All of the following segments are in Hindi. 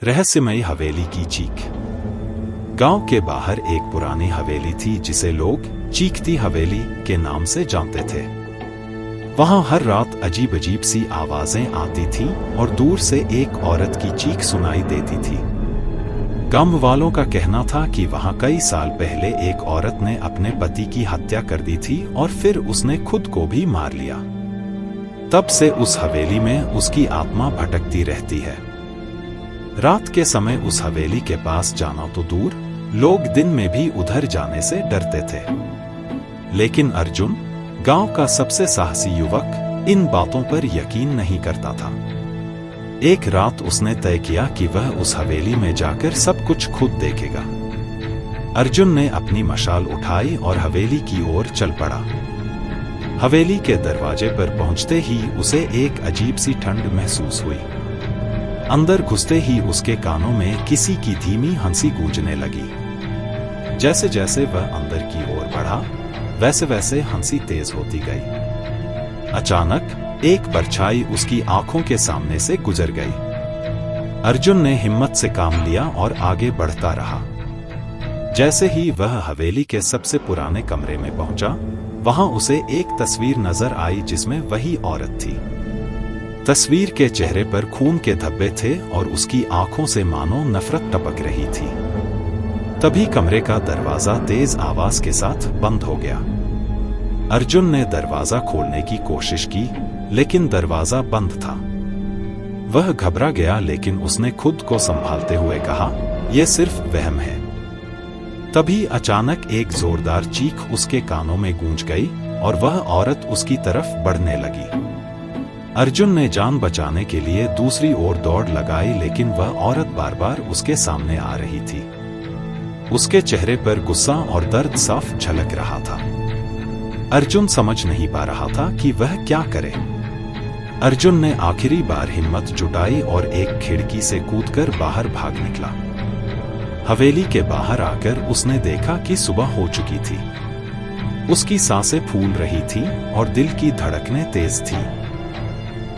रहस्यमयी हवेली की चीख। गांव के बाहर एक पुरानी हवेली थी जिसे लोग चीखती हवेली के नाम से जानते थे। वहां हर रात अजीब अजीब सी आवाजें आती थीं और दूर से एक औरत की चीख सुनाई देती थी। गांव वालों का कहना था कि वहां कई साल पहले एक औरत ने अपने पति की हत्या कर दी थी और फिर उसने खुद को भी मार लिया। तब से उस हवेली में उसकी आत्मा भटकती रहती है। रात के समय उस हवेली के पास जाना तो दूर, लोग दिन में भी उधर जाने से डरते थे। लेकिन अर्जुन, गांव का सबसे साहसी युवक, इन बातों पर यकीन नहीं करता था। एक रात उसने तय किया कि वह उस हवेली में जाकर सब कुछ खुद देखेगा। अर्जुन ने अपनी मशाल उठाई और हवेली की ओर चल पड़ा। हवेली के दरवाजे पर पहुंचते ही उसे एक अजीब सी ठंड महसूस हुई। अंदर घुसते ही उसके कानों में किसी की धीमी हंसी गूंजने लगी। जैसे जैसे वह अंदर की ओर बढ़ा, वैसे वैसे हंसी तेज होती गई। अचानक एक परछाई उसकी आंखों के सामने से गुजर गई। अर्जुन ने हिम्मत से काम लिया और आगे बढ़ता रहा। जैसे ही वह हवेली के सबसे पुराने कमरे में पहुंचा, वहां उसे एक तस्वीर नजर आई जिसमें वही औरत थी। तस्वीर के चेहरे पर खून के धब्बे थे और उसकी आंखों से मानो नफरत टपक रही थी। तभी कमरे का दरवाजा तेज आवाज के साथ बंद हो गया। अर्जुन ने दरवाजा खोलने की कोशिश की, लेकिन दरवाजा बंद था। वह घबरा गया, लेकिन उसने खुद को संभालते हुए कहा, यह सिर्फ वहम है। तभी अचानक एक जोरदार चीख उसके कानों में गूंज गई और वह औरत उसकी तरफ बढ़ने लगी। अर्जुन ने जान बचाने के लिए दूसरी ओर दौड़ लगाई, लेकिन वह औरत बार बार उसके सामने आ रही थी। उसके चेहरे पर गुस्सा और दर्द साफ झलक रहा था। अर्जुन समझ नहीं पा रहा था कि वह क्या करे। अर्जुन ने आखिरी बार हिम्मत जुटाई और एक खिड़की से कूदकर बाहर भाग निकला। हवेली के बाहर आकर उसने देखा कि सुबह हो चुकी थी। उसकी सांसें फूल रही थीं और दिल की धड़कनें तेज थीं।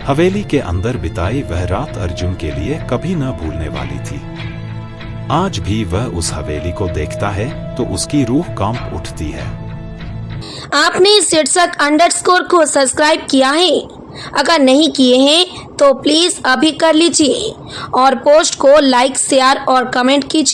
हवेली के अंदर बिताई वह रात अर्जुन के लिए कभी न भूलने वाली थी। आज भी वह उस हवेली को देखता है तो उसकी रूह कांप उठती है। आपने शीर्षक अंडरस्कोर को सब्सक्राइब किया है? अगर नहीं किए हैं तो प्लीज अभी कर लीजिए और पोस्ट को लाइक, शेयर और कमेंट कीजिए।